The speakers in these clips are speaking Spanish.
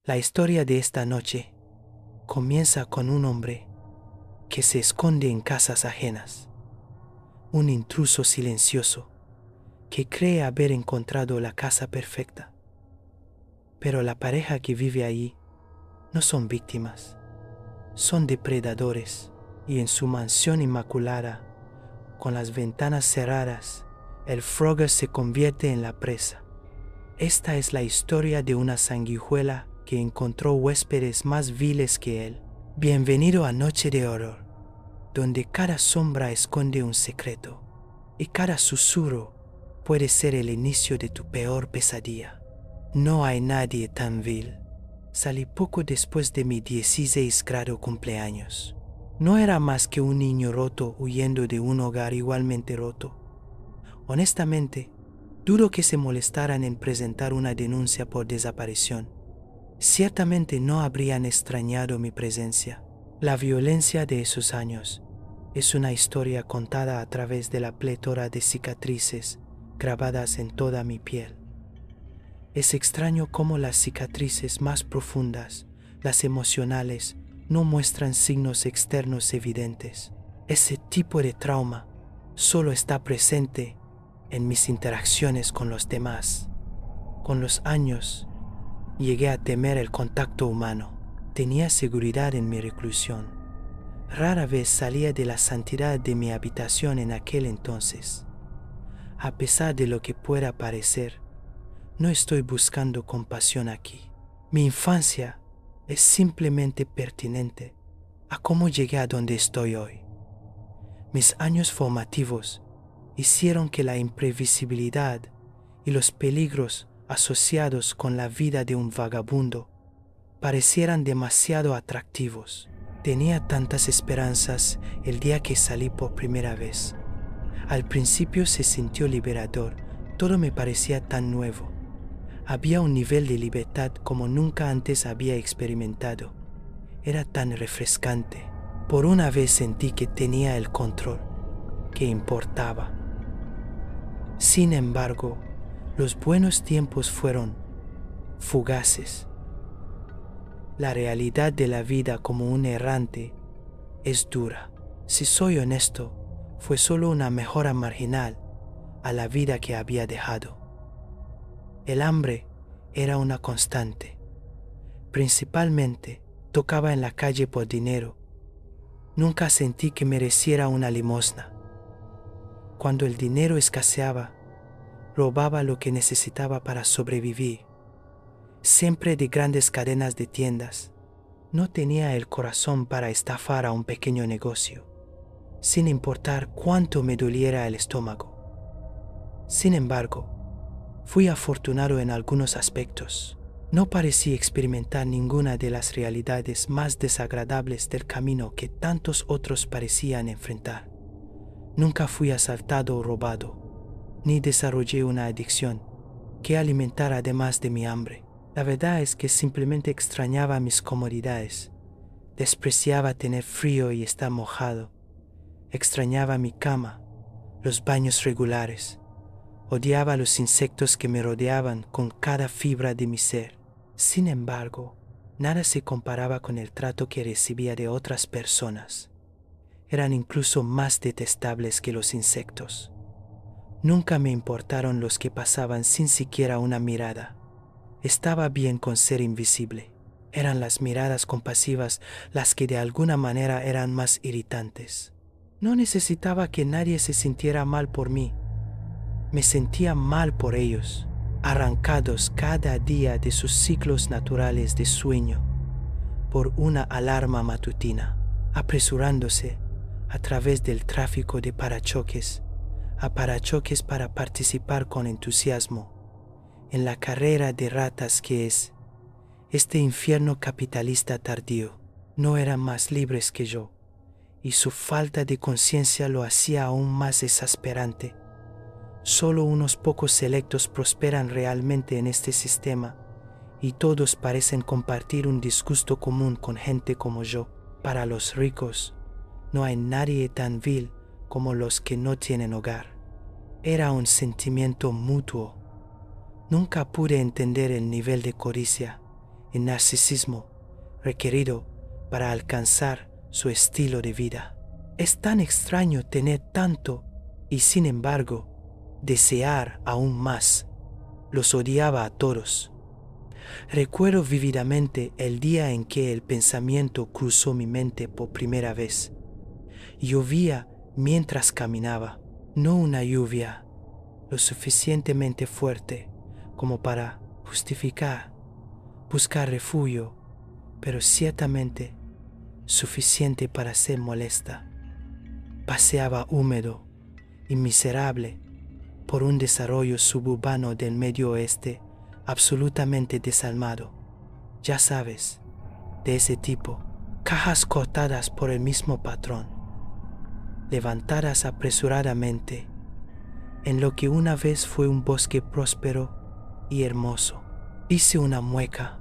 La historia de esta noche comienza con un hombre que se esconde en casas ajenas, un intruso silencioso que cree haber encontrado la casa perfecta. Pero la pareja que vive allí no son víctimas, son depredadores, y en su mansión inmaculada, con las ventanas cerradas, el Frogger se convierte en la presa. Esta es la historia de una sanguijuela que encontró huéspedes más viles que él. Bienvenido a Noche de Horror, donde cada sombra esconde un secreto y cada susurro puede ser el inicio de tu peor pesadilla. No hay nadie tan vil. Salí poco después de mi 16 grado cumpleaños. No era más que un niño roto huyendo de un hogar igualmente roto. Honestamente, dudo que se molestaran en presentar una denuncia por desaparición. Ciertamente no habrían extrañado mi presencia. La violencia de esos años es una historia contada a través de la plétora de cicatrices grabadas en toda mi piel. Es extraño cómo las cicatrices más profundas, las emocionales, no muestran signos externos evidentes. Ese tipo de trauma solo está presente en mis interacciones con los demás. Con los años, llegué a temer el contacto humano. Tenía seguridad en mi reclusión. Rara vez salía de la santidad de mi habitación en aquel entonces. A pesar de lo que pueda parecer, no estoy buscando compasión aquí. Mi infancia es simplemente pertinente a cómo llegué a donde estoy hoy. Mis años formativos hicieron que la imprevisibilidad y los peligros asociados con la vida de un vagabundo parecieran demasiado atractivos. Tenía tantas esperanzas el día que salí por primera vez. Al principio se sintió liberador, todo me parecía tan nuevo. Había un nivel de libertad como nunca antes había experimentado. Era tan refrescante. Por una vez sentí que tenía el control, que importaba. Sin embargo, los buenos tiempos fueron fugaces. La realidad de la vida como un errante es dura. Si soy honesto, fue solo una mejora marginal a la vida que había dejado. El hambre era una constante. Principalmente, tocaba en la calle por dinero. Nunca sentí que mereciera una limosna. Cuando el dinero escaseaba, robaba lo que necesitaba para sobrevivir. Siempre de grandes cadenas de tiendas. No tenía el corazón para estafar a un pequeño negocio, sin importar cuánto me doliera el estómago. Sin embargo, fui afortunado en algunos aspectos. No parecí experimentar ninguna de las realidades más desagradables del camino que tantos otros parecían enfrentar. Nunca fui asaltado o robado, ni desarrollé una adicción que alimentara además de mi hambre. La verdad es que simplemente extrañaba mis comodidades. Despreciaba tener frío y estar mojado. Extrañaba mi cama, los baños regulares. Odiaba los insectos que me rodeaban con cada fibra de mi ser. Sin embargo, nada se comparaba con el trato que recibía de otras personas. Eran incluso más detestables que los insectos. Nunca me importaron los que pasaban sin siquiera una mirada. Estaba bien con ser invisible. Eran las miradas compasivas las que de alguna manera eran más irritantes. No necesitaba que nadie se sintiera mal por mí. Me sentía mal por ellos, arrancados cada día de sus ciclos naturales de sueño por una alarma matutina, apresurándose a través del tráfico de parachoques a parachoques para participar con entusiasmo en la carrera de ratas que es este infierno capitalista tardío. No eran más libres que yo, y su falta de conciencia lo hacía aún más exasperante. Solo unos pocos selectos prosperan realmente en este sistema, y todos parecen compartir un disgusto común con gente como yo. Para los ricos, no hay nadie tan vil como los que no tienen hogar. Era un sentimiento mutuo. Nunca pude entender el nivel de codicia y narcisismo requerido para alcanzar su estilo de vida. Es tan extraño tener tanto y, sin embargo, desear aún más. Los odiaba a todos. Recuerdo vívidamente el día en que el pensamiento cruzó mi mente por primera vez. Llovía mientras caminaba, no una lluvia lo suficientemente fuerte como para justificar buscar refugio, pero ciertamente suficiente para ser molesta. Paseaba húmedo y miserable por un desarrollo suburbano del medio oeste absolutamente desalmado. Ya sabes, de ese tipo, cajas cortadas por el mismo patrón, levantadas apresuradamente en lo que una vez fue un bosque próspero y hermoso. Hice una mueca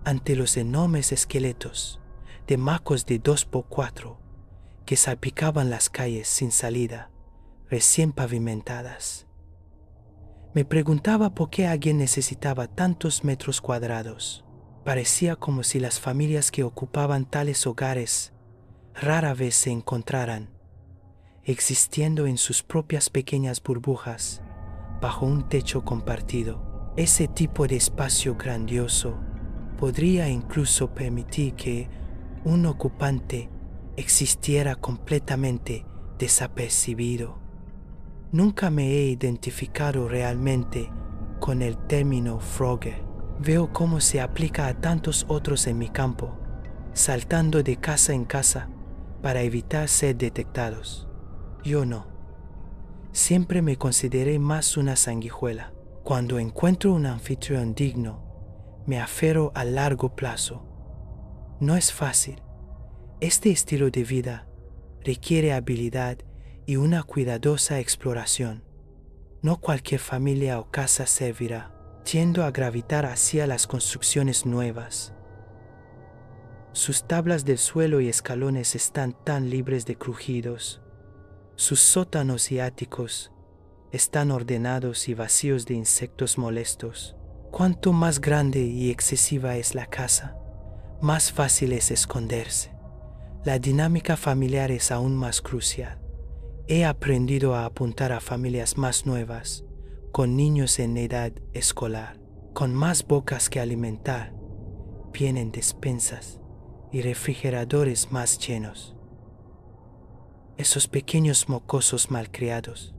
ante los enormes esqueletos de macos de 2x4 que salpicaban las calles sin salida, recién pavimentadas. Me preguntaba por qué alguien necesitaba tantos metros cuadrados. Parecía como si las familias que ocupaban tales hogares rara vez se encontraran, existiendo en sus propias pequeñas burbujas, bajo un techo compartido. Ese tipo de espacio grandioso podría incluso permitir que un ocupante existiera completamente desapercibido. Nunca me he identificado realmente con el término Frogger. Veo cómo se aplica a tantos otros en mi campo, saltando de casa en casa para evitar ser detectados. Yo no. Siempre me consideré más una sanguijuela. Cuando encuentro un anfitrión digno, me aferro a largo plazo. No es fácil. Este estilo de vida requiere habilidad y una cuidadosa exploración. No cualquier familia o casa servirá. Tiendo a gravitar hacia las construcciones nuevas. Sus tablas del suelo y escalones están tan libres de crujidos. Sus sótanos y áticos están ordenados y vacíos de insectos molestos. Cuanto más grande y excesiva es la casa, más fácil es esconderse. La dinámica familiar es aún más crucial. He aprendido a apuntar a familias más nuevas, con niños en edad escolar, con más bocas que alimentar, vienen despensas y refrigeradores más llenos. Esos pequeños mocosos malcriados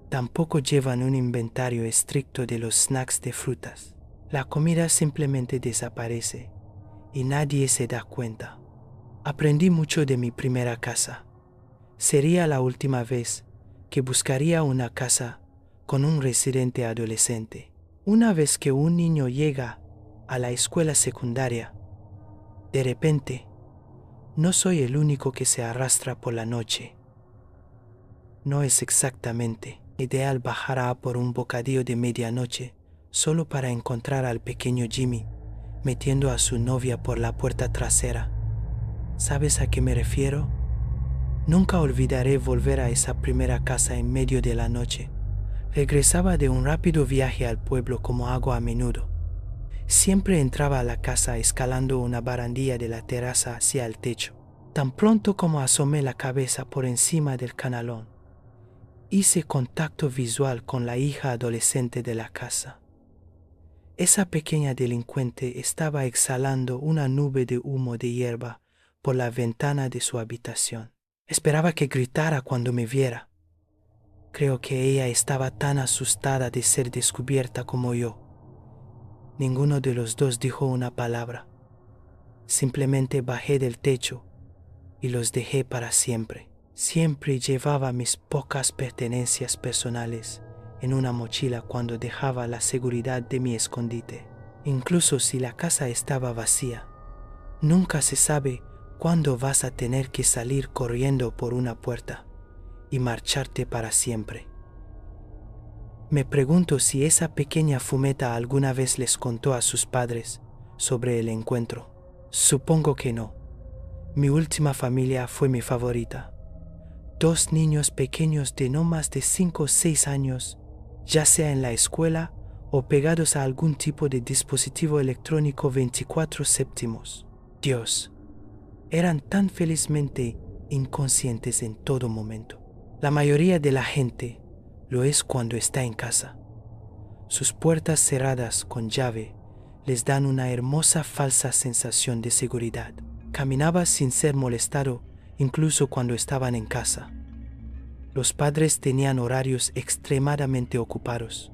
tampoco llevan un inventario estricto de los snacks de frutas. La comida simplemente desaparece y nadie se da cuenta. Aprendí mucho de mi primera casa. Sería la última vez que buscaría una casa con un residente adolescente. Una vez que un niño llega a la escuela secundaria, de repente, no soy el único que se arrastra por la noche. No es exactamente ideal bajar a por un bocadillo de medianoche solo para encontrar al pequeño Jimmy metiendo a su novia por la puerta trasera. ¿Sabes a qué me refiero? Nunca olvidaré volver a esa primera casa en medio de la noche. Regresaba de un rápido viaje al pueblo como hago a menudo. Siempre entraba a la casa escalando una barandilla de la terraza hacia el techo. Tan pronto como asomé la cabeza por encima del canalón, hice contacto visual con la hija adolescente de la casa. Esa pequeña delincuente estaba exhalando una nube de humo de hierba por la ventana de su habitación. Esperaba que gritara cuando me viera. Creo que ella estaba tan asustada de ser descubierta como yo. Ninguno de los dos dijo una palabra. Simplemente bajé del techo y los dejé para siempre. Siempre llevaba mis pocas pertenencias personales en una mochila cuando dejaba la seguridad de mi escondite. Incluso si la casa estaba vacía, nunca se sabe cuándo vas a tener que salir corriendo por una puerta y marcharte para siempre. Me pregunto si esa pequeña fumeta alguna vez les contó a sus padres sobre el encuentro. Supongo que no. Mi última familia fue mi favorita. 2 niños pequeños de no más de 5 o 6 años, ya sea en la escuela o pegados a algún tipo de dispositivo electrónico 24/7. Dios, eran tan felizmente inconscientes en todo momento. La mayoría de la gente lo es cuando está en casa. Sus puertas cerradas con llave les dan una hermosa falsa sensación de seguridad. Caminaba sin ser molestado incluso cuando estaban en casa. Los padres tenían horarios extremadamente ocupados.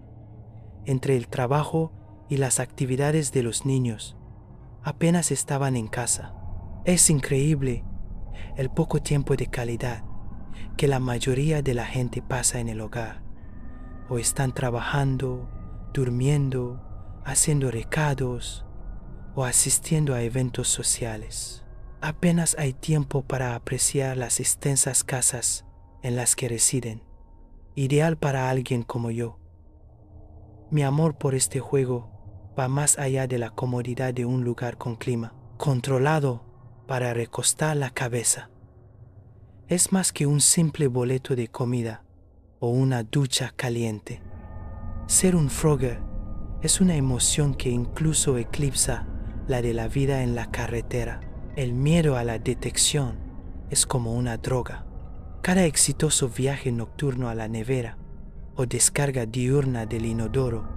Entre el trabajo y las actividades de los niños, apenas estaban en casa. Es increíble el poco tiempo de calidad que la mayoría de la gente pasa en el hogar. O están trabajando, durmiendo, haciendo recados o asistiendo a eventos sociales. Apenas hay tiempo para apreciar las extensas casas en las que residen, ideal para alguien como yo. Mi amor por este juego va más allá de la comodidad de un lugar con clima, controlado para recostar la cabeza. Es más que un simple boleto de comida o una ducha caliente. Ser un Frogger es una emoción que incluso eclipsa la de la vida en la carretera. El miedo a la detección es como una droga. Cada exitoso viaje nocturno a la nevera o descarga diurna del inodoro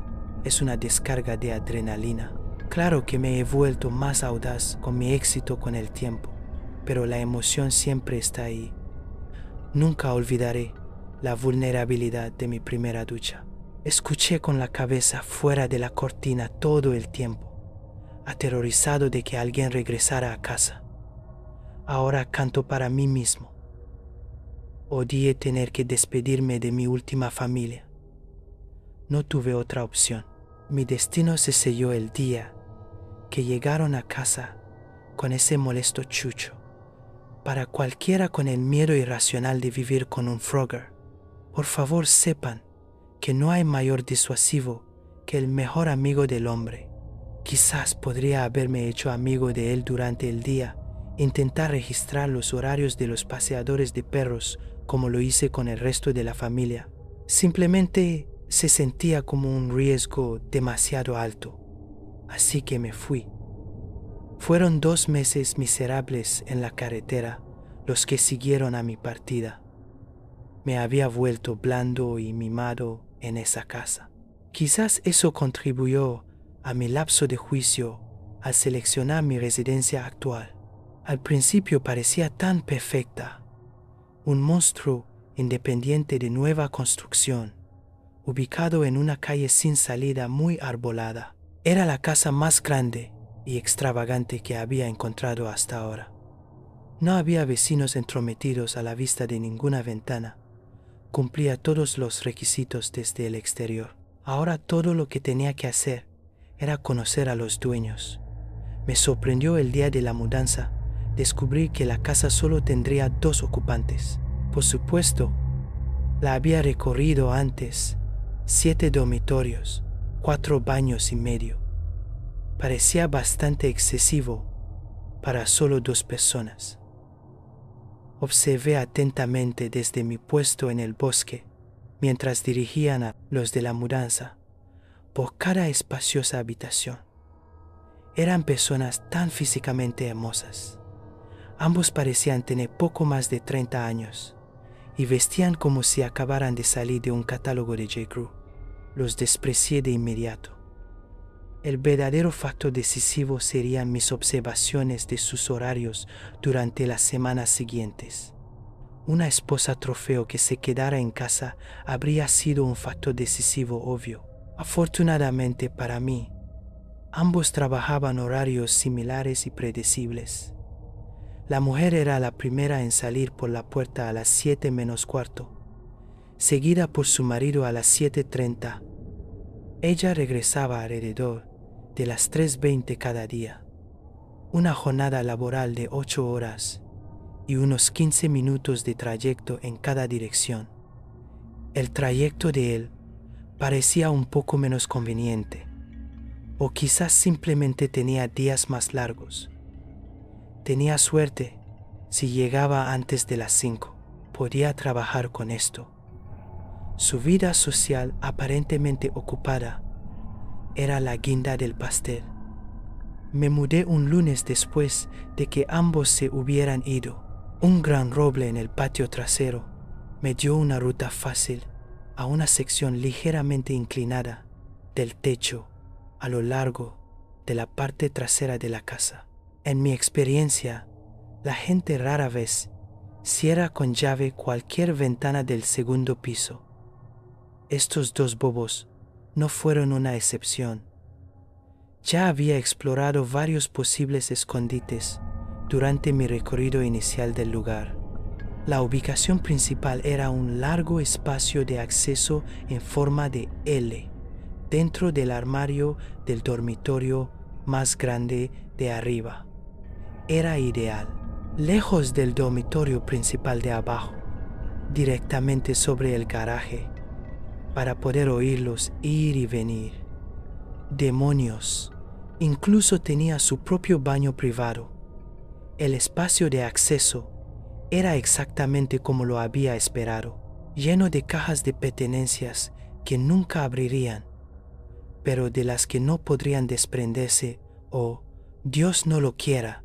es una descarga de adrenalina. Claro que me he vuelto más audaz con mi éxito con el tiempo, pero la emoción siempre está ahí. Nunca olvidaré la vulnerabilidad de mi primera ducha. Escuché con la cabeza fuera de la cortina todo el tiempo, aterrorizado de que alguien regresara a casa. Ahora canto para mí mismo. Odié tener que despedirme de mi última familia. No tuve otra opción. Mi destino se selló el día que llegaron a casa con ese molesto chucho. Para cualquiera con el miedo irracional de vivir con un Frogger, por favor sepan que no hay mayor disuasivo que el mejor amigo del hombre. Quizás podría haberme hecho amigo de él durante el día, intentar registrar los horarios de los paseadores de perros como lo hice con el resto de la familia. Simplemente se sentía como un riesgo demasiado alto, así que me fui. Fueron 2 meses miserables en la carretera los que siguieron a mi partida. Me había vuelto blando y mimado en esa casa. Quizás eso contribuyó a mi lapso de juicio al seleccionar mi residencia actual. Al principio parecía tan perfecta, un monstruo independiente de nueva construcción, ubicado en una calle sin salida muy arbolada. Era la casa más grande y extravagante que había encontrado hasta ahora. No había vecinos entrometidos a la vista de ninguna ventana. Cumplía todos los requisitos desde el exterior. Ahora todo lo que tenía que hacer era conocer a los dueños. Me sorprendió el día de la mudanza descubrir que la casa solo tendría 2 ocupantes. Por supuesto, la había recorrido antes. 7 dormitorios, 4 baños y medio. Parecía bastante excesivo para solo 2 personas. Observé atentamente desde mi puesto en el bosque, mientras dirigían a los de la mudanza, por cada espaciosa habitación. Eran personas tan físicamente hermosas. Ambos parecían tener poco más de 30 años y vestían como si acabaran de salir de un catálogo de J. Crew. Los desprecié de inmediato. El verdadero factor decisivo serían mis observaciones de sus horarios durante las semanas siguientes. Una esposa trofeo que se quedara en casa habría sido un factor decisivo obvio. Afortunadamente para mí, ambos trabajaban horarios similares y predecibles. La mujer era la primera en salir por la puerta a las 7 menos cuarto, seguida por su marido a las 7:30. Ella regresaba alrededor de las 3:20 cada día. Una jornada laboral de 8 horas y unos 15 minutos de trayecto en cada dirección. El trayecto de él parecía un poco menos conveniente, o quizás simplemente tenía días más largos. Tenía suerte si llegaba antes de las 5. Podía trabajar con esto. Su vida social aparentemente ocupada era la guinda del pastel. Me mudé un lunes después de que ambos se hubieran ido. Un gran roble en el patio trasero me dio una ruta fácil a una sección ligeramente inclinada del techo a lo largo de la parte trasera de la casa. En mi experiencia, la gente rara vez cierra con llave cualquier ventana del segundo piso. Estos dos bobos no fueron una excepción. Ya había explorado varios posibles escondites durante mi recorrido inicial del lugar. La ubicación principal era un largo espacio de acceso en forma de L, dentro del armario del dormitorio más grande de arriba. Era ideal, lejos del dormitorio principal de abajo, directamente sobre el garaje, para poder oírlos ir y venir. ¡Demonios! Incluso tenía su propio baño privado. El espacio de acceso era exactamente como lo había esperado, lleno de cajas de pertenencias que nunca abrirían, pero de las que no podrían desprenderse o, Dios no lo quiera,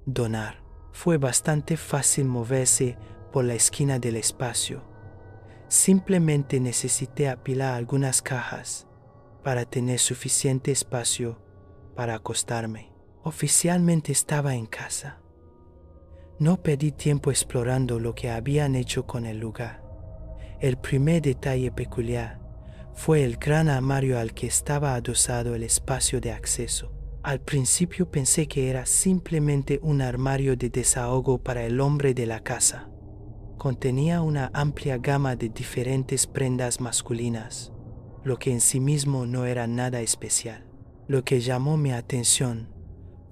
donar. Fue bastante fácil moverse por la esquina del espacio. Simplemente necesité apilar algunas cajas para tener suficiente espacio para acostarme. Oficialmente estaba en casa. No perdí tiempo explorando lo que habían hecho con el lugar. El primer detalle peculiar fue el gran armario al que estaba adosado el espacio de acceso. Al principio pensé que era simplemente un armario de desahogo para el hombre de la casa. Contenía una amplia gama de diferentes prendas masculinas, lo que en sí mismo no era nada especial. Lo que llamó mi atención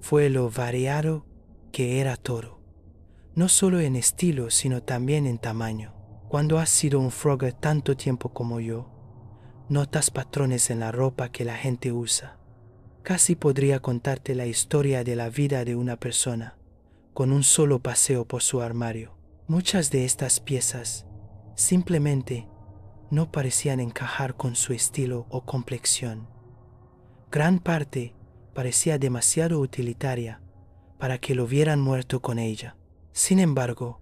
fue lo variado que era todo, no solo en estilo, sino también en tamaño. Cuando has sido un Frogger tanto tiempo como yo, notas patrones en la ropa que la gente usa. Casi podría contarte la historia de la vida de una persona con un solo paseo por su armario. Muchas de estas piezas simplemente no parecían encajar con su estilo o complexión. Gran parte parecía demasiado utilitaria para que lo hubieran muerto con ella. Sin embargo,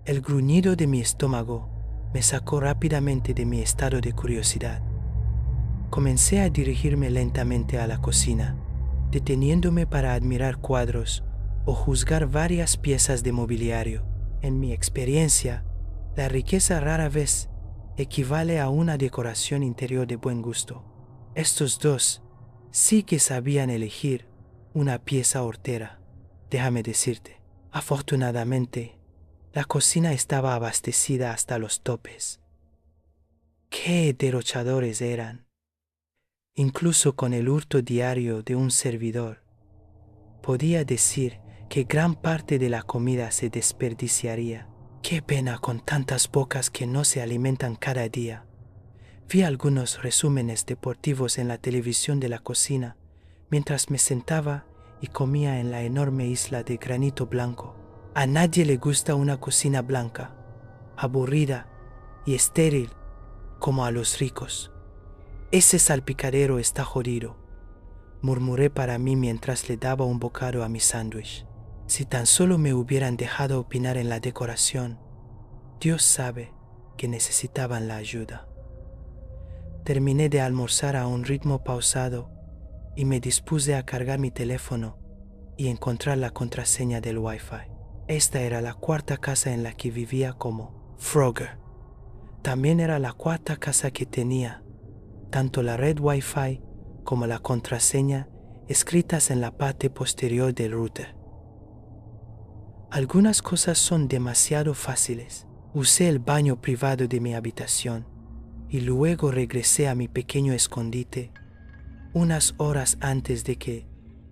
el gruñido de mi estómago me sacó rápidamente de mi estado de curiosidad. Comencé a dirigirme lentamente a la cocina, deteniéndome para admirar cuadros o juzgar varias piezas de mobiliario. En mi experiencia, la riqueza rara vez equivale a una decoración interior de buen gusto. Estos dos sí que sabían elegir una pieza hortera, déjame decirte. Afortunadamente, la cocina estaba abastecida hasta los topes. ¡Qué derrochadores eran! Incluso con el hurto diario de un servidor, podía decir que gran parte de la comida se desperdiciaría. ¡Qué pena con tantas bocas que no se alimentan cada día! Vi algunos resúmenes deportivos en la televisión de la cocina mientras me sentaba y comía en la enorme isla de granito blanco. A nadie le gusta una cocina blanca, aburrida y estéril como a los ricos. Ese salpicadero está jodido, murmuré para mí mientras le daba un bocado a mi sándwich. Si tan solo me hubieran dejado opinar en la decoración, Dios sabe que necesitaban la ayuda. Terminé de almorzar a un ritmo pausado y me dispuse a cargar mi teléfono y encontrar la contraseña del Wi-Fi. Esta era la cuarta casa en la que vivía como Frogger. También era la cuarta casa que tenía tanto la red Wi-Fi como la contraseña escritas en la parte posterior del router. Algunas cosas son demasiado fáciles. Usé el baño privado de mi habitación y luego regresé a mi pequeño escondite unas horas antes de que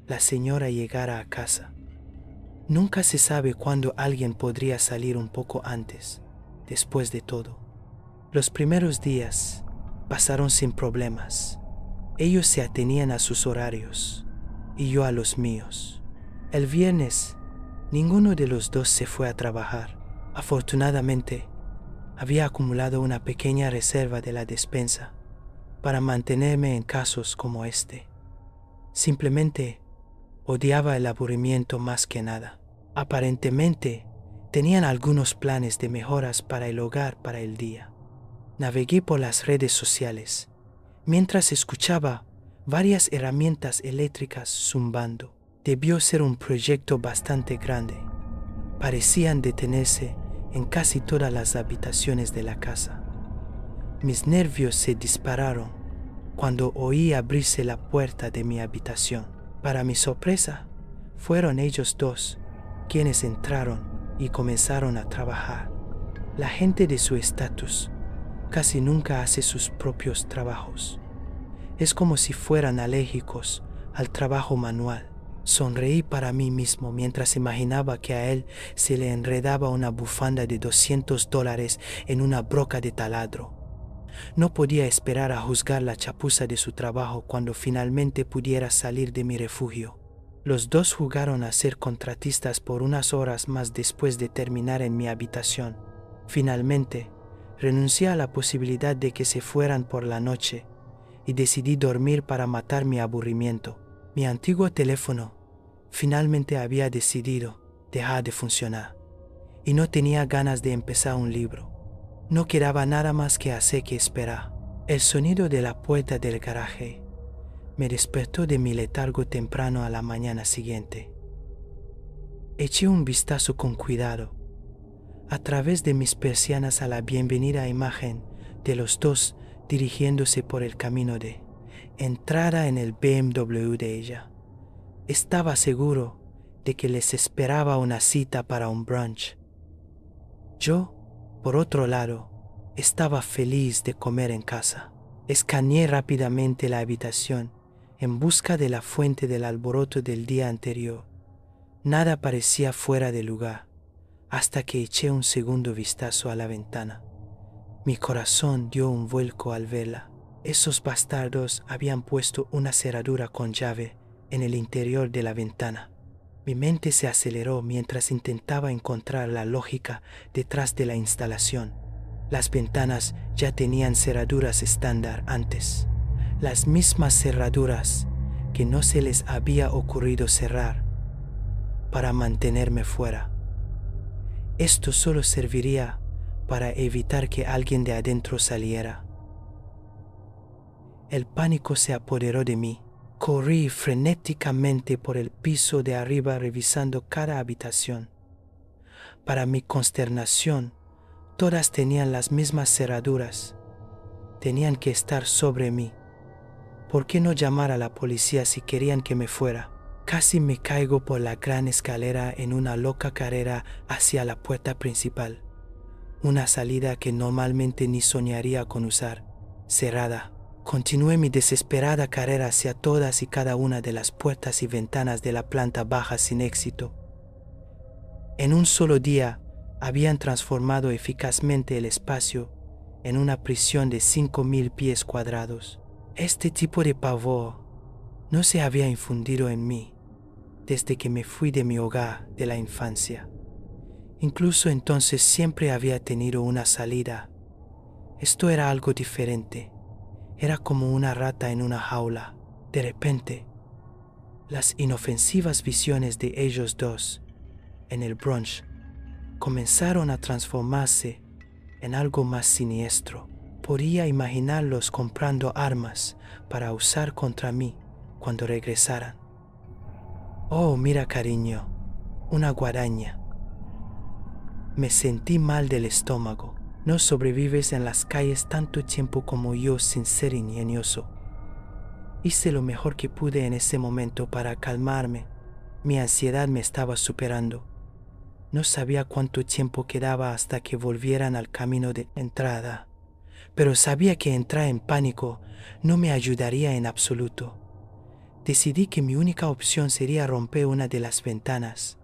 la señora llegara a casa. Nunca se sabe cuándo alguien podría salir un poco antes, después de todo. Los primeros días pasaron sin problemas. Ellos se atenían a sus horarios y yo a los míos. El viernes, ninguno de los dos se fue a trabajar. Afortunadamente, había acumulado una pequeña reserva de la despensa para mantenerme en casos como este. Simplemente odiaba el aburrimiento más que nada. Aparentemente, tenían algunos planes de mejoras para el hogar para el día. Navegué por las redes sociales, mientras escuchaba varias herramientas eléctricas zumbando. Debió ser un proyecto bastante grande. Parecían detenerse en casi todas las habitaciones de la casa. Mis nervios se dispararon cuando oí abrirse la puerta de mi habitación. Para mi sorpresa, fueron ellos dos quienes entraron y comenzaron a trabajar. La gente de su estatus casi nunca hace sus propios trabajos. Es como si fueran alérgicos al trabajo manual. Sonreí para mí mismo mientras imaginaba que a él se le enredaba una bufanda de $200 en una broca de taladro. No podía esperar a juzgar la chapuza de su trabajo cuando finalmente pudiera salir de mi refugio. Los dos jugaron a ser contratistas por unas horas más después de terminar en mi habitación. Finalmente, renuncié a la posibilidad de que se fueran por la noche y decidí dormir para matar mi aburrimiento. Mi antiguo teléfono finalmente había decidido dejar de funcionar y no tenía ganas de empezar un libro. No quedaba nada más que hacer que esperar. El sonido de la puerta del garaje me despertó de mi letargo temprano a la mañana siguiente. Eché un vistazo con cuidado a través de mis persianas a la bienvenida imagen de los dos dirigiéndose por el camino de entrada en el BMW de ella. Estaba seguro de que les esperaba una cita para un brunch. Yo, por otro lado, estaba feliz de comer en casa. Escaneé rápidamente la habitación en busca de la fuente del alboroto del día anterior. Nada parecía fuera de lugar, hasta que eché un segundo vistazo a la ventana. Mi corazón dio un vuelco al verla. Esos bastardos habían puesto una cerradura con llave en el interior de la ventana. Mi mente se aceleró mientras intentaba encontrar la lógica detrás de la instalación. Las ventanas ya tenían cerraduras estándar antes, las mismas cerraduras que no se les había ocurrido cerrar para mantenerme fuera. Esto solo serviría para evitar que alguien de adentro saliera. El pánico se apoderó de mí. Corrí frenéticamente por el piso de arriba revisando cada habitación. Para mi consternación, todas tenían las mismas cerraduras. Tenían que estar sobre mí. ¿Por qué no llamar a la policía si querían que me fuera? Casi me caigo por la gran escalera en una loca carrera hacia la puerta principal. Una salida que normalmente ni soñaría con usar, cerrada. Continué mi desesperada carrera hacia todas y cada una de las puertas y ventanas de la planta baja sin éxito. En un solo día habían transformado eficazmente el espacio en una prisión de 5,000 pies cuadrados. Este tipo de pavor no se había infundido en mí desde que me fui de mi hogar de la infancia. Incluso entonces siempre había tenido una salida. Esto era algo diferente. Era como una rata en una jaula. De repente, las inofensivas visiones de ellos dos en el brunch comenzaron a transformarse en algo más siniestro. Podía imaginarlos comprando armas para usar contra mí cuando regresaran. Oh, mira, cariño, una guadaña. Me sentí mal del estómago. No sobrevives en las calles tanto tiempo como yo sin ser ingenioso. Hice lo mejor que pude en ese momento para calmarme. Mi ansiedad me estaba superando. No sabía cuánto tiempo quedaba hasta que volvieran al camino de entrada, pero sabía que entrar en pánico no me ayudaría en absoluto. Decidí que mi única opción sería romper una de las ventanas.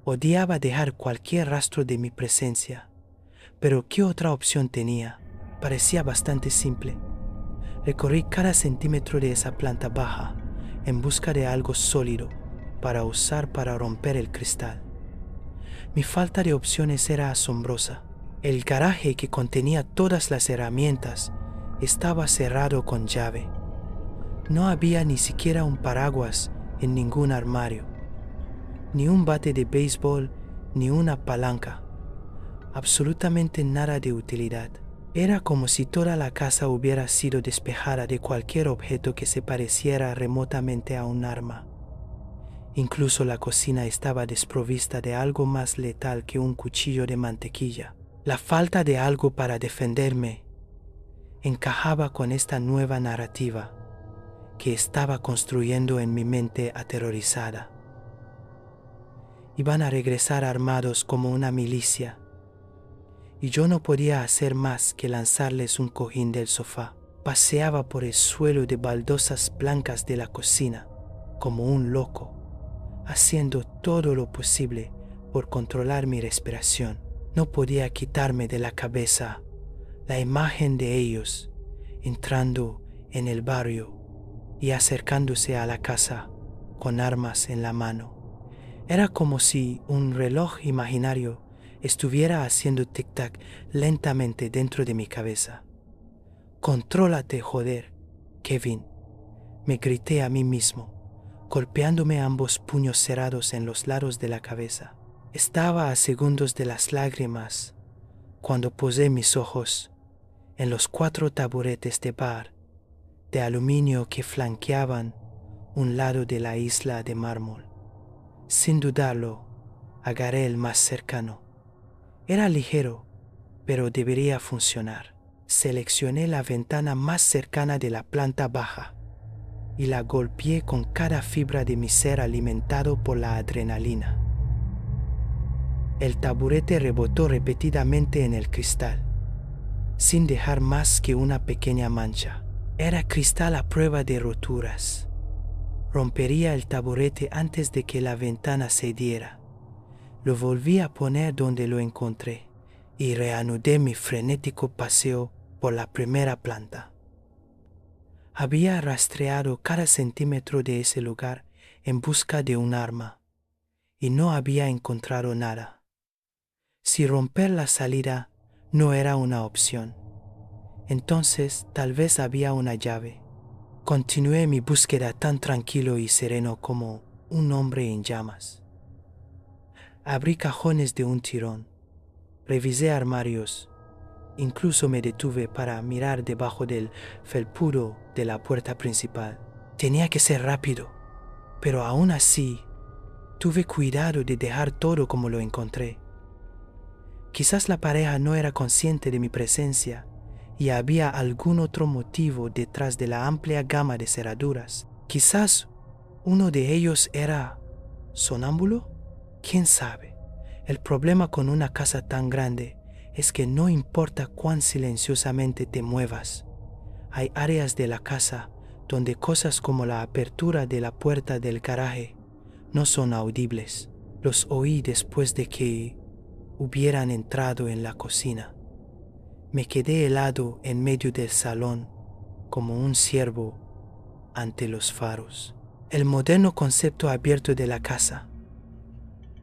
Odiaba dejar cualquier rastro de mi presencia. Pero ¿qué otra opción tenía? Parecía bastante simple. Recorrí cada centímetro de esa planta baja en busca de algo sólido para usar para romper el cristal. Mi falta de opciones era asombrosa. El garaje, que contenía todas las herramientas, estaba cerrado con llave. No había ni siquiera un paraguas en ningún armario, ni un bate de béisbol, ni una palanca. Absolutamente nada de utilidad. Era como si toda la casa hubiera sido despejada de cualquier objeto que se pareciera remotamente a un arma. Incluso la cocina estaba desprovista de algo más letal que un cuchillo de mantequilla. La falta de algo para defenderme encajaba con esta nueva narrativa que estaba construyendo en mi mente aterrorizada. Iban a regresar armados como una milicia, y yo no podía hacer más que lanzarles un cojín del sofá. Paseaba por el suelo de baldosas blancas de la cocina como un loco, haciendo todo lo posible por controlar mi respiración. No podía quitarme de la cabeza la imagen de ellos entrando en el barrio y acercándose a la casa con armas en la mano. Era como si un reloj imaginario estuviera haciendo tic-tac lentamente dentro de mi cabeza. «Contrólate, joder, Kevin», me grité a mí mismo, golpeándome ambos puños cerrados en los lados de la cabeza. Estaba a segundos de las lágrimas cuando posé mis ojos en los 4 taburetes de bar de aluminio que flanqueaban un lado de la isla de mármol. Sin dudarlo, agarré el más cercano. Era ligero, pero debería funcionar. Seleccioné la ventana más cercana de la planta baja y la golpeé con cada fibra de mi ser alimentado por la adrenalina. El taburete rebotó repetidamente en el cristal, sin dejar más que una pequeña mancha. Era cristal a prueba de roturas. Rompería el taburete antes de que la ventana cediera. Lo volví a poner donde lo encontré y reanudé mi frenético paseo por la primera planta. Había rastreado cada centímetro de ese lugar en busca de un arma y no había encontrado nada. Si romper la salida no era una opción, entonces tal vez había una llave. Continué mi búsqueda tan tranquilo y sereno como un hombre en llamas. Abrí cajones de un tirón, revisé armarios, incluso me detuve para mirar debajo del felpudo de la puerta principal. Tenía que ser rápido, pero aún así tuve cuidado de dejar todo como lo encontré. Quizás la pareja no era consciente de mi presencia y había algún otro motivo detrás de la amplia gama de cerraduras. Quizás uno de ellos era sonámbulo. ¿Quién sabe? El problema con una casa tan grande es que no importa cuán silenciosamente te muevas, hay áreas de la casa donde cosas como la apertura de la puerta del garaje no son audibles. Los oí después de que hubieran entrado en la cocina. Me quedé helado en medio del salón como un ciervo ante los faros. El moderno concepto abierto de la casa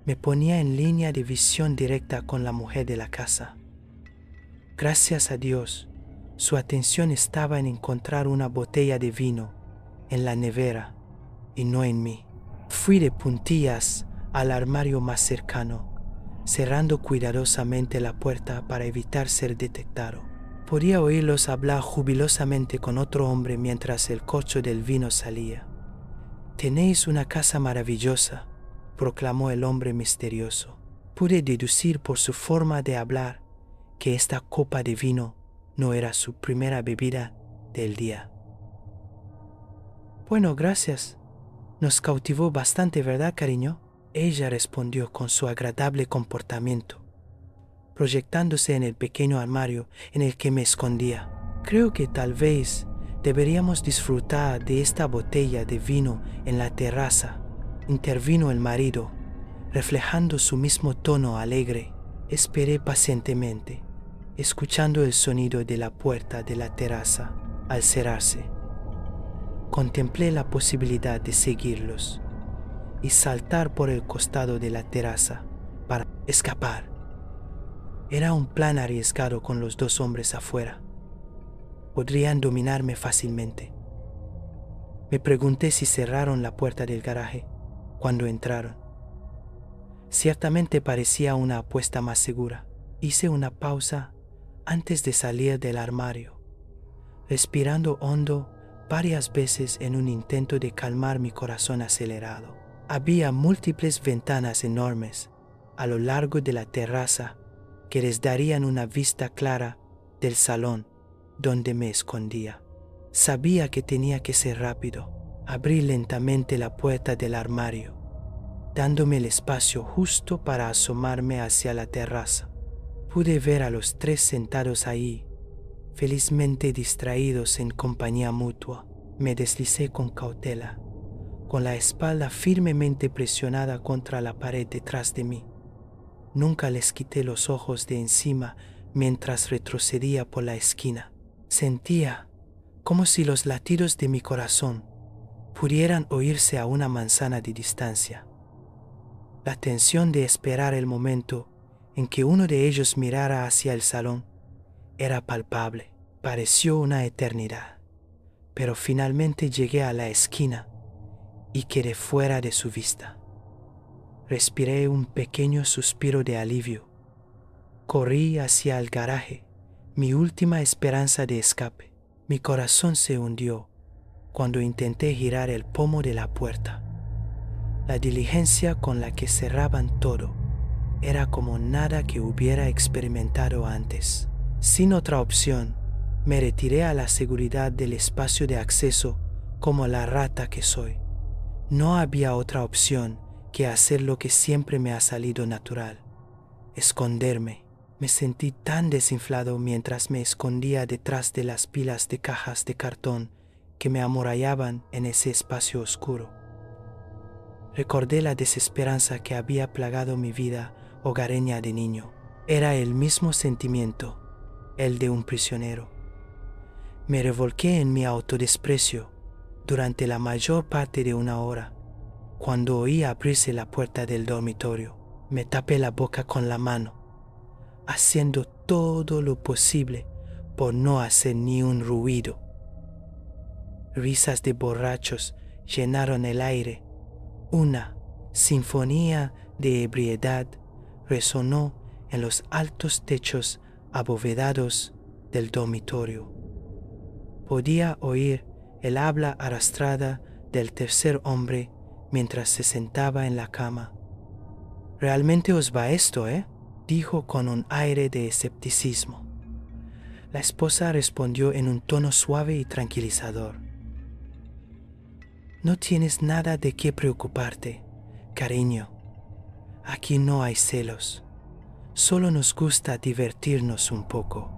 me ponía en línea de visión directa con la mujer de la casa. Gracias a Dios, su atención estaba en encontrar una botella de vino en la nevera y no en mí. Fui de puntillas al armario más cercano, cerrando cuidadosamente la puerta para evitar ser detectado. Podía oírlos hablar jubilosamente con otro hombre mientras el corcho del vino salía. «Tenéis una casa maravillosa», proclamó el hombre misterioso. Pude deducir por su forma de hablar que esta copa de vino no era su primera bebida del día. «Bueno, gracias. Nos cautivó bastante, ¿verdad, cariño?», ella respondió con su agradable comportamiento, proyectándose en el pequeño armario en el que me escondía. «Creo que tal vez deberíamos disfrutar de esta botella de vino en la terraza», intervino el marido, reflejando su mismo tono alegre. Esperé pacientemente, escuchando el sonido de la puerta de la terraza al cerrarse. Contemplé la posibilidad de seguirlos y saltar por el costado de la terraza para escapar. Era un plan arriesgado con los 2 hombres afuera. Podrían dominarme fácilmente. Me pregunté si cerraron la puerta del garaje cuando entraron. Ciertamente parecía una apuesta más segura. Hice una pausa antes de salir del armario, respirando hondo varias veces en un intento de calmar mi corazón acelerado. Había múltiples ventanas enormes a lo largo de la terraza que les darían una vista clara del salón donde me escondía. Sabía que tenía que ser rápido. Abrí lentamente la puerta del armario, dándome el espacio justo para asomarme hacia la terraza. Pude ver a los tres sentados ahí, felizmente distraídos en compañía mutua. Me deslicé con cautela, con la espalda firmemente presionada contra la pared detrás de mí. Nunca les quité los ojos de encima mientras retrocedía por la esquina. Sentía como si los latidos de mi corazón pudieran oírse a una manzana de distancia. La tensión de esperar el momento en que uno de ellos mirara hacia el salón era palpable. Pareció una eternidad, pero finalmente llegué a la esquina y quedé fuera de su vista. Respiré un pequeño suspiro de alivio. Corrí hacia el garaje, mi última esperanza de escape. Mi corazón se hundió cuando intenté girar el pomo de la puerta. La diligencia con la que cerraban todo era como nada que hubiera experimentado antes. Sin otra opción, me retiré a la seguridad del espacio de acceso como la rata que soy. No había otra opción que hacer lo que siempre me ha salido natural: esconderme. Me sentí tan desinflado mientras me escondía detrás de las pilas de cajas de cartón que me amurallaban en ese espacio oscuro. Recordé la desesperanza que había plagado mi vida hogareña de niño. Era el mismo sentimiento, el de un prisionero. Me revolqué en mi autodesprecio durante la mayor parte de una hora. Cuando oí abrirse la puerta del dormitorio, me tapé la boca con la mano, haciendo todo lo posible por no hacer ni un ruido. Risas de borrachos llenaron el aire. Una sinfonía de ebriedad resonó en los altos techos abovedados del dormitorio. Podía oír el habla arrastrada del tercer hombre mientras se sentaba en la cama. «¿Realmente os va esto, dijo con un aire de escepticismo. La esposa respondió en un tono suave y tranquilizador: «No tienes nada de qué preocuparte, cariño. Aquí no hay celos. Solo nos gusta divertirnos un poco.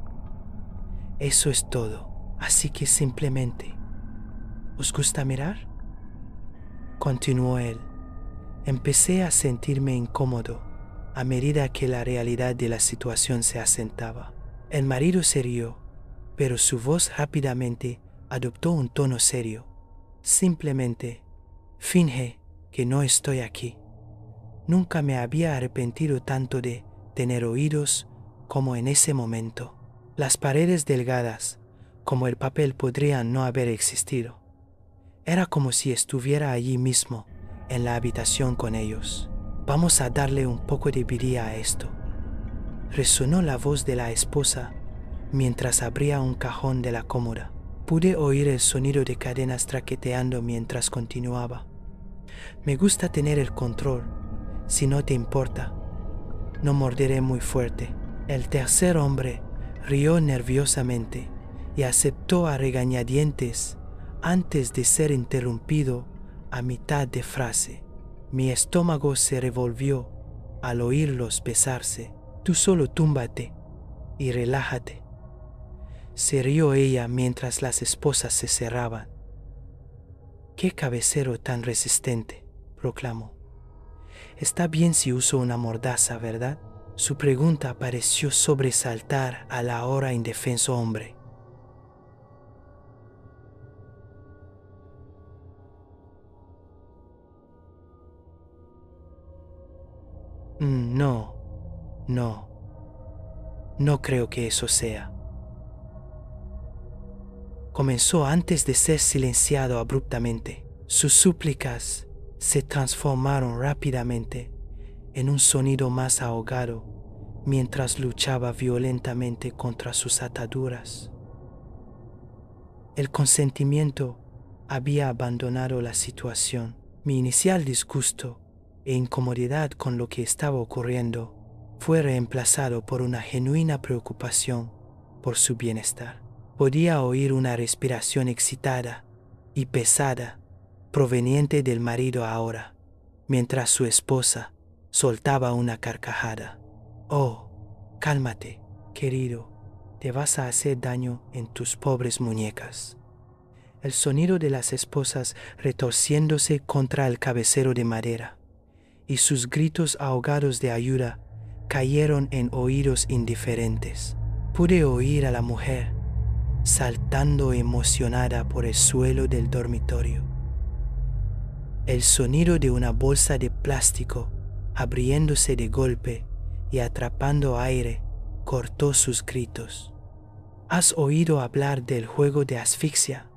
Eso es todo. Así que simplemente, ¿os gusta mirar?», continuó él. Empecé a sentirme incómodo a medida que la realidad de la situación se asentaba. El marido se rió, pero su voz rápidamente adoptó un tono serio. «Simplemente, finge que no estoy aquí». Nunca me había arrepentido tanto de tener oídos como en ese momento. Las paredes delgadas, como el papel, podrían no haber existido. Era como si estuviera allí mismo, en la habitación con ellos. «Vamos a darle un poco de vidilla a esto», resonó la voz de la esposa mientras abría un cajón de la cómoda. Pude oír el sonido de cadenas traqueteando mientras continuaba: «Me gusta tener el control. Si no te importa, no morderé muy fuerte». El tercer hombre rió nerviosamente y aceptó a regañadientes antes de ser interrumpido a mitad de frase. Mi estómago se revolvió al oírlos besarse. «Tú solo túmbate y relájate», se rió ella mientras las esposas se cerraban. «Qué cabecero tan resistente», proclamó. «Está bien si uso una mordaza, ¿verdad?». Su pregunta pareció sobresaltar al ahora indefenso hombre. No, no creo que eso sea». comenzó antes de ser silenciado abruptamente. Sus súplicas se transformaron rápidamente en un sonido más ahogado mientras luchaba violentamente contra sus ataduras. El consentimiento había abandonado la situación. Mi inicial disgusto e incomodidad con lo que estaba ocurriendo fue reemplazado por una genuina preocupación por su bienestar. Podía oír una respiración excitada y pesada proveniente del marido ahora, mientras su esposa soltaba una carcajada. «Oh, cálmate, querido, te vas a hacer daño en tus pobres muñecas». El sonido de las esposas retorciéndose contra el cabecero de madera y sus gritos ahogados de ayuda cayeron en oídos indiferentes. Pude oír a la mujer saltando emocionada por el suelo del dormitorio. El sonido de una bolsa de plástico abriéndose de golpe y atrapando aire cortó sus gritos. «¿Has oído hablar del juego de asfixia?»,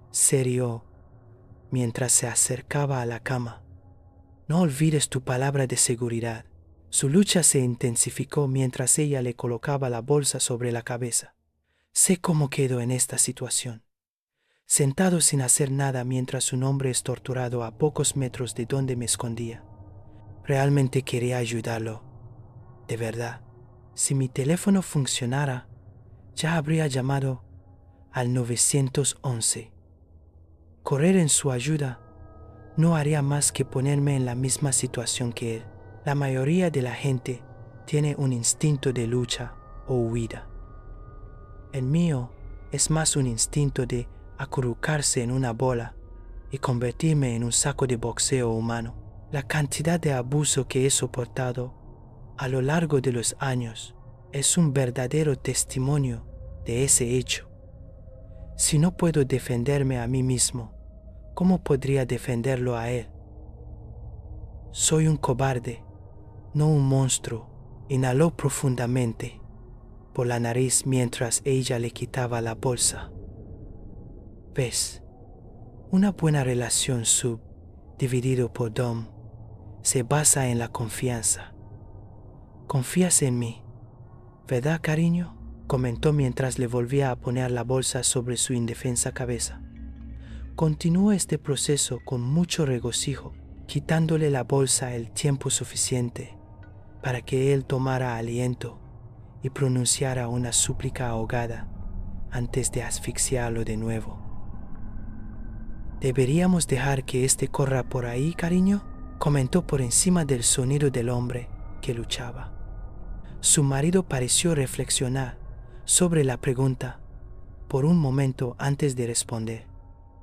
se rió mientras se acercaba a la cama. «No olvides tu palabra de seguridad». Su lucha se intensificó mientras ella le colocaba la bolsa sobre la cabeza. Sé cómo quedo en esta situación. Sentado sin hacer nada mientras un hombre es torturado a pocos metros de donde me escondía. Realmente quería ayudarlo. De verdad, si mi teléfono funcionara, ya habría llamado al 911. Correr en su ayuda no haría más que ponerme en la misma situación que él. La mayoría de la gente tiene un instinto de lucha o huida. El mío es más un instinto de acurrucarse en una bola y convertirme en un saco de boxeo humano. La cantidad de abuso que he soportado a lo largo de los años es un verdadero testimonio de ese hecho. Si no puedo defenderme a mí mismo, ¿cómo podría defenderlo a él? Soy un cobarde, no un monstruo. Inhaló profundamente por la nariz mientras ella le quitaba la bolsa. ¿Ves? Una buena relación dividido por dom se basa en la confianza. ¿Confías en mí, verdad, cariño?, comentó mientras le volvía a poner la bolsa sobre su indefensa cabeza. Continuó este proceso con mucho regocijo, quitándole la bolsa el tiempo suficiente para que él tomara aliento y pronunciara una súplica ahogada antes de asfixiarlo de nuevo. «¿Deberíamos dejar que este corra por ahí, cariño?», comentó por encima del sonido del hombre que luchaba. Su marido pareció reflexionar sobre la pregunta por un momento antes de responder.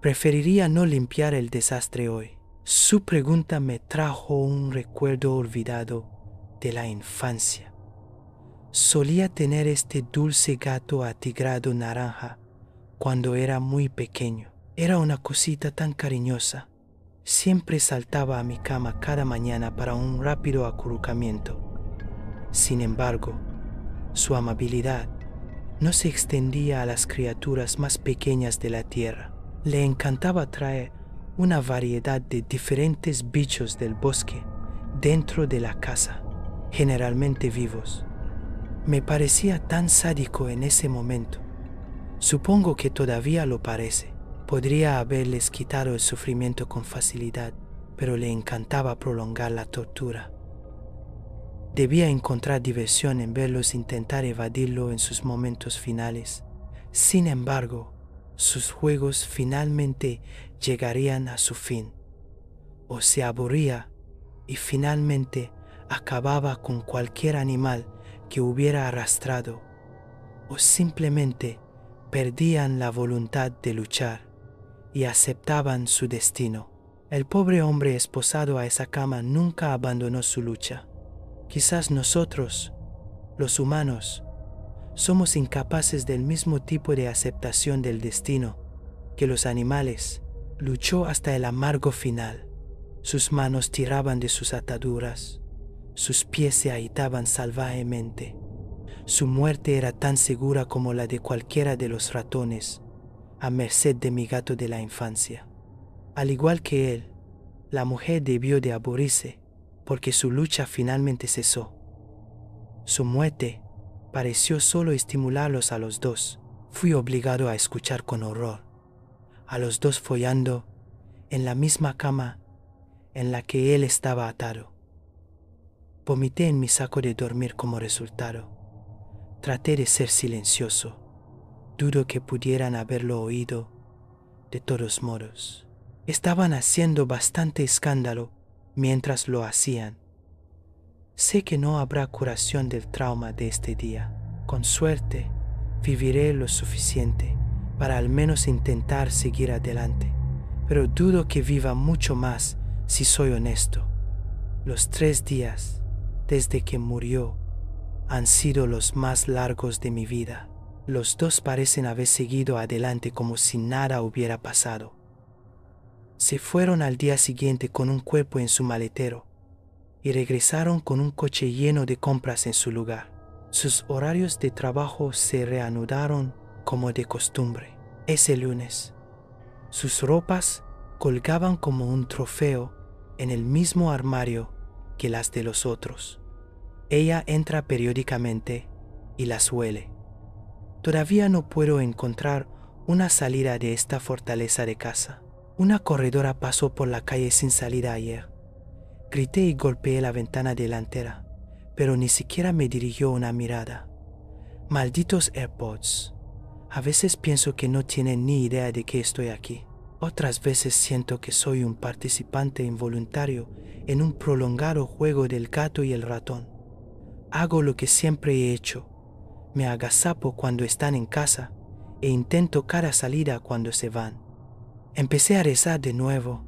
«Preferiría no limpiar el desastre hoy». Su pregunta me trajo un recuerdo olvidado de la infancia. Solía tener este dulce gato atigrado naranja cuando era muy pequeño. Era una cosita tan cariñosa. Siempre saltaba a mi cama cada mañana para un rápido acurrucamiento. Sin embargo, su amabilidad no se extendía a las criaturas más pequeñas de la tierra. Le encantaba traer una variedad de diferentes bichos del bosque dentro de la casa, generalmente vivos. Me parecía tan sádico en ese momento. Supongo que todavía lo parece. Podría haberles quitado el sufrimiento con facilidad, pero le encantaba prolongar la tortura. Debía encontrar diversión en verlos intentar evadirlo en sus momentos finales. Sin embargo, sus juegos finalmente llegarían a su fin. O se aburría y finalmente acababa con cualquier animal que hubiera arrastrado, o simplemente perdían la voluntad de luchar y aceptaban su destino. El pobre hombre esposado a esa cama nunca abandonó su lucha. Quizás nosotros, los humanos, somos incapaces del mismo tipo de aceptación del destino que los animales. Luchó hasta el amargo final. Sus manos tiraban de sus ataduras, sus pies se agitaban salvajemente. Su muerte era tan segura como la de cualquiera de los ratones a merced de mi gato de la infancia. Al igual que él, la mujer debió de aburrirse porque su lucha finalmente cesó. Su muerte pareció solo estimularlos a los dos. Fui obligado a escuchar con horror a los dos follando en la misma cama en la que él estaba atado. Vomité en mi saco de dormir como resultado. Traté de ser silencioso. Dudo que pudieran haberlo oído. De todos modos, estaban haciendo bastante escándalo mientras lo hacían. Sé que no habrá curación del trauma de este día. Con suerte, viviré lo suficiente para al menos intentar seguir adelante, pero dudo que viva mucho más si soy honesto. Los 3 días desde que murió han sido los más largos de mi vida. Los dos parecen haber seguido adelante como si nada hubiera pasado. Se fueron al día siguiente con un cuerpo en su maletero y regresaron con un coche lleno de compras en su lugar. Sus horarios de trabajo se reanudaron como de costumbre. Ese lunes, sus ropas colgaban como un trofeo en el mismo armario que las de los otros. Ella entra periódicamente y las huele. Todavía no puedo encontrar una salida de esta fortaleza de casa. Una corredora pasó por la calle sin salida ayer. Grité y golpeé la ventana delantera, pero ni siquiera me dirigió una mirada. Malditos AirPods. A veces pienso que no tienen ni idea de que estoy aquí. Otras veces siento que soy un participante involuntario en un prolongado juego del gato y el ratón. Hago lo que siempre he hecho. Me agazapo cuando están en casa e intento cada salida cuando se van. Empecé a rezar de nuevo,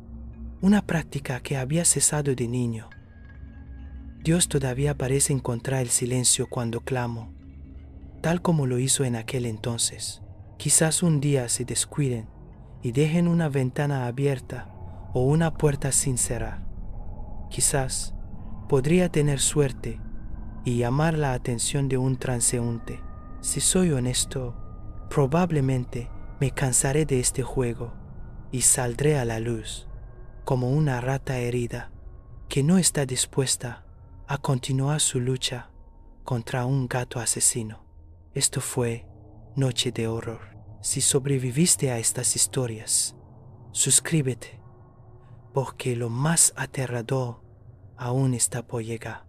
una práctica que había cesado de niño. Dios todavía parece encontrar el silencio cuando clamo, tal como lo hizo en aquel entonces. Quizás un día se descuiden y dejen una ventana abierta o una puerta sin cerrar. Quizás podría tener suerte y llamar la atención de un transeúnte. Si soy honesto, probablemente me cansaré de este juego y saldré a la luz como una rata herida que no está dispuesta a continuar su lucha contra un gato asesino. Esto fue Noche de Horror. Si sobreviviste a estas historias, suscríbete, porque lo más aterrador aún está por llegar.